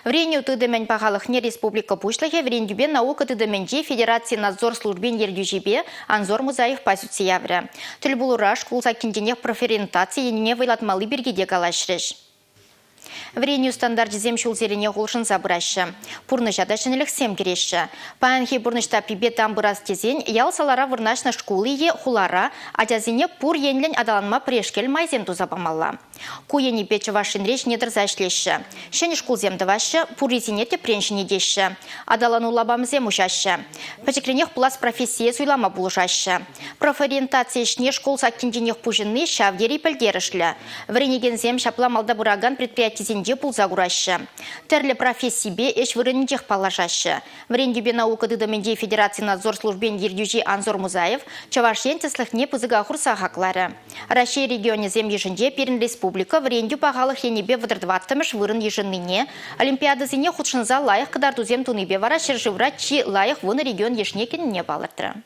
Вреню тыдымен пағалықне республика пушлығы врендюбе наука тыдыменде Федерации надзор службен ердюжебе Анзор Музаев пасются явры. Тіл бұлыраш кулса кенденех проферентация еніне вайлатмалы бергеде калашрыш. Вреню стандарт земшул зелене ғолшын забырашы. Пурны жадашынылық сем кереші. Паянхи бұрнышта пибе там бұрас тезен, ял салара вырнашна шкулы е хулара, адязине пур енлен адаланма прешкел майзен тузапамалла. Куени печі вашын реш недір зашлеші. Шені шкул земді вашы, пур резинете преншіне деші. Адалану лабамызе мушашы. Пәчекренех плас профессия суйлама бұлышашы. Профориентация шне школ саккенденех пужынны шавдері пілдерішлі. Вренеген зем шапламалда бұраган предприятизен пулза курашы. Терлі профессибе эш вырынничех палашашы. Врендюбе наука дыдыменде Федерации надзор службен ердюжи Анзор Музаев чавашен теслыхне пызыга хурса хаклары. Россия регионе зем ежінде Перін республика врендю пағалық енебе вдырдваттымыш вырын ежынныне Олимпиада зене худшынза лайық кыдарту зем туныбе вара шыржывра чи лайық выны регион ешнекін не балыртыры.